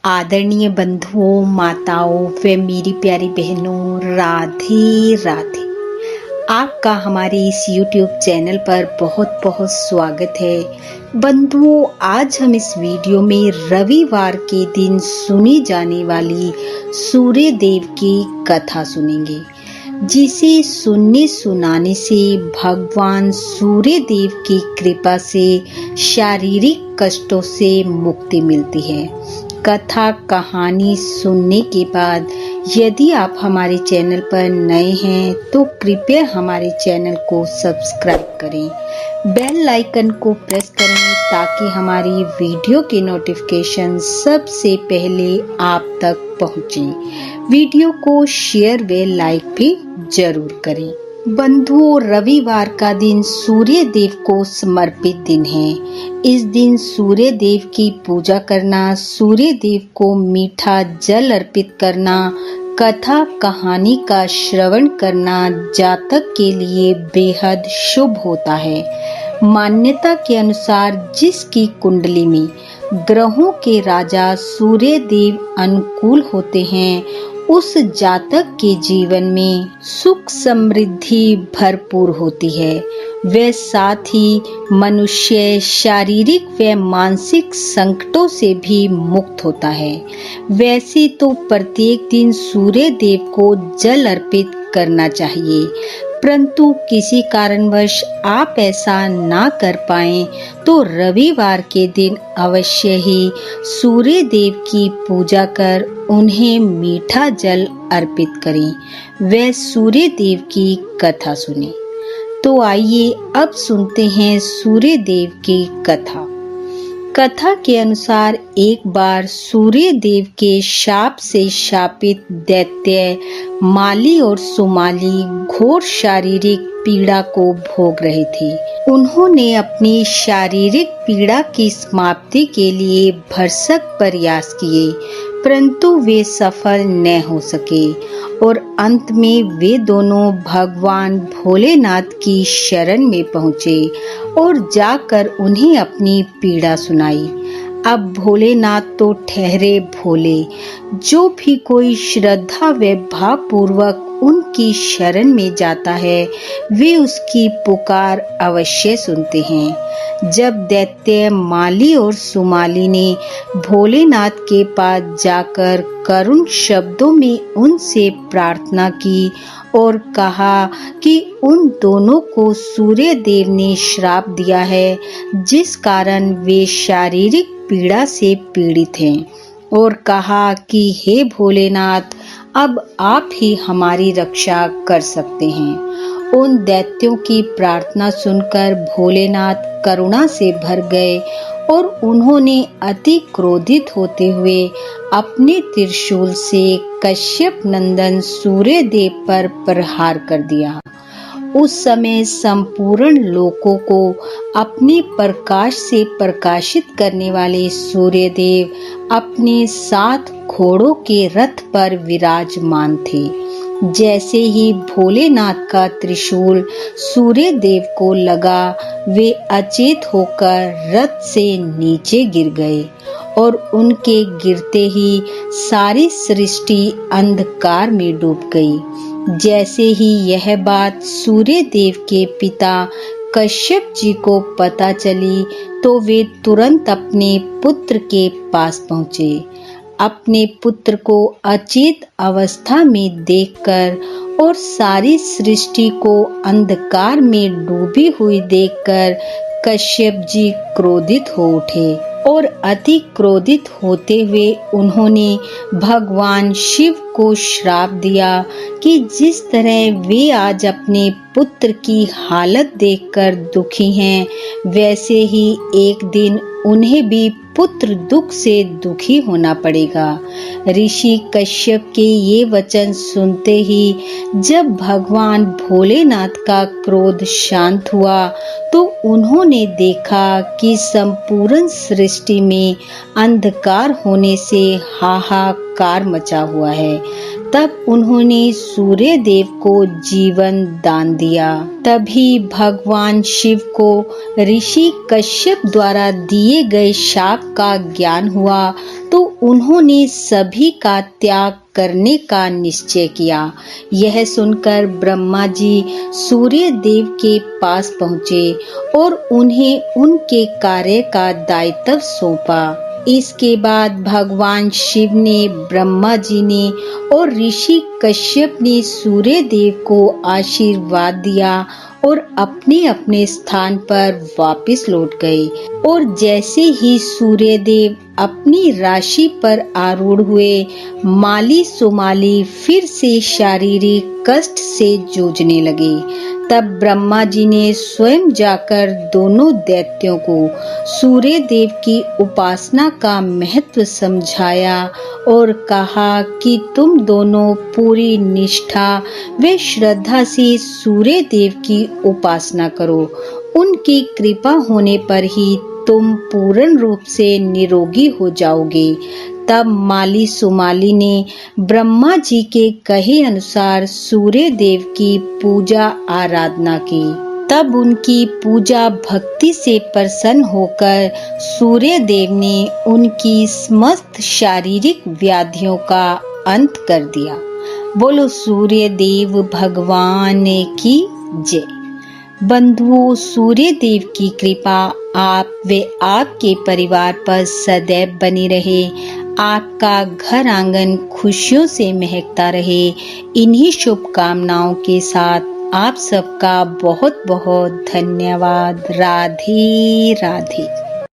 आदरणीय बंधुओं, माताओं व मेरी प्यारी बहनों, राधे राधे। आपका हमारे इस YouTube चैनल पर बहुत बहुत स्वागत है। बंधुओं, आज हम इस वीडियो में रविवार के दिन सुनी जाने वाली सूर्य देव की कथा सुनेंगे, जिसे सुनने सुनाने से भगवान सूर्य देव की कृपा से शारीरिक कष्टों से मुक्ति मिलती है। कथा कहानी सुनने के बाद यदि आप हमारे चैनल पर नए हैं तो कृपया हमारे चैनल को सब्सक्राइब करें, बेल आइकन को प्रेस करें ताकि हमारी वीडियो के नोटिफिकेशन सबसे पहले आप तक पहुंचे। वीडियो को शेयर व लाइक भी जरूर करें। बंधुओं, रविवार का दिन सूर्य देव को समर्पित दिन है। इस दिन सूर्य देव की पूजा करना, सूर्य देव को मीठा जल अर्पित करना, कथा कहानी का श्रवण करना जातक के लिए बेहद शुभ होता है। मान्यता के अनुसार जिसकी कुंडली में ग्रहों के राजा सूर्य देव अनुकूल होते हैं, उस जातक के जीवन में सुख समृद्धि भरपूर होती है। व साथ ही मनुष्य शारीरिक व मानसिक संकटों से भी मुक्त होता है। वैसे तो प्रत्येक दिन सूर्य देव को जल अर्पित करना चाहिए, परंतु किसी कारणवश आप ऐसा ना कर पाएं तो रविवार के दिन अवश्य ही सूर्य देव की पूजा कर उन्हें मीठा जल अर्पित करें व सूर्य देव की कथा सुनें। तो आइए अब सुनते हैं सूर्य देव की कथा। कथा के अनुसार एक बार सूर्य देव के शाप से शापित दैत्य माली और सुमाली घोर शारीरिक पीड़ा को भोग रहे थे। उन्होंने अपनी शारीरिक पीड़ा की समाप्ति के लिए भरसक प्रयास किए, परंतु वे सफल न हो सके और अंत में वे दोनों भगवान भोलेनाथ की शरण में पहुँचे और जाकर उन्हें अपनी पीड़ा सुनाई। अब भोलेनाथ तो ठहरे भोले, जो भी कोई श्रद्धा व भाव पूर्वक उनकी शरण में जाता है वे उसकी पुकार अवश्य सुनते हैं। जब दैत्य माली और सुमाली ने भोलेनाथ के पास जाकर करुण शब्दों में उनसे प्रार्थना की और कहा कि उन दोनों को सूर्य देव ने श्राप दिया है, जिस कारण वे शारीरिक पीड़ा से पीड़ित हैं, और कहा कि हे भोलेनाथ, अब आप ही हमारी रक्षा कर सकते हैं। उन दैत्यों की प्रार्थना सुनकर भोलेनाथ करुणा से भर गए और उन्होंने अति क्रोधित होते हुए अपने त्रिशूल से कश्यप नंदन सूर्य देव पर प्रहार कर दिया। उस समय संपूर्ण लोकों को अपने प्रकाश से प्रकाशित करने वाले सूर्य देव अपने 7 घोड़ों के रथ पर विराजमान थे। जैसे ही भोलेनाथ का त्रिशूल सूर्य देव को लगा, वे अचेत होकर रथ से नीचे गिर गए और उनके गिरते ही सारी सृष्टि अंधकार में डूब गई। जैसे ही यह बात सूर्य देव के पिता कश्यप जी को पता चली तो वे तुरंत अपने पुत्र के पास पहुँचे। अपने पुत्र को अचेत अवस्था में देखकर और सारी सृष्टि को अंधकार में डूबी हुई देखकर कश्यप जी क्रोधित हो उठे और अति क्रोधित होते हुए उन्होंने भगवान शिव को श्राप दिया कि जिस तरह वे आज अपने पुत्र की हालत देखकर दुखी हैं, वैसे ही एक दिन उन्हें भी पुत्र दुख से दुखी होना पड़ेगा। ऋषि कश्यप के ये वचन सुनते ही जब भगवान भोलेनाथ का क्रोध शांत हुआ तो उन्होंने देखा कि संपूर्ण सृष्टि में अंधकार होने से हाहाकार हाहाकार मचा हुआ है। तब उन्होंने सूर्य देव को जीवन दान दिया। तभी भगवान शिव को ऋषि कश्यप द्वारा दिए गए शाप का ज्ञान हुआ, तो उन्होंने सभी का त्याग करने का निश्चय किया। यह सुनकर ब्रह्मा जी सूर्य देव के पास पहुँचे और उन्हें उनके कार्य का दायित्व सौंपा। इसके बाद भगवान शिव ने, ब्रह्मा जी ने और ऋषि कश्यप ने सूर्य देव को आशीर्वाद दिया और अपने अपने स्थान पर वापस लौट गए। और जैसे ही सूर्य देव अपनी राशि पर आरूढ़ हुए, माली सोमाली फिर से शारीरिक कष्ट से जूझने लगे। तब ब्रह्मा जी ने स्वयं जाकर दोनों दैत्यों को सूर्य देव की उपासना का महत्व समझाया और कहा कि तुम दोनों पूरी निष्ठा व श्रद्धा से सूर्य देव की उपासना करो। उनकी कृपा होने पर ही तुम पूर्ण रूप से निरोगी हो जाओगे। तब माली सुमाली ने ब्रह्मा जी के कहे अनुसार सूर्य देव की पूजा आराधना की। तब उनकी पूजा भक्ति से प्रसन्न होकर सूर्य देव ने उनकी समस्त शारीरिक व्याधियों का अंत कर दिया। बोलो सूर्य देव भगवान की जय। बंधुओं, सूर्य देव की कृपा आप व आपके परिवार पर सदैव बनी रहे। आपका घर आंगन खुशियों से महकता रहे। इन्हीं शुभकामनाओं के साथ आप सबका बहुत बहुत धन्यवाद। राधे राधे।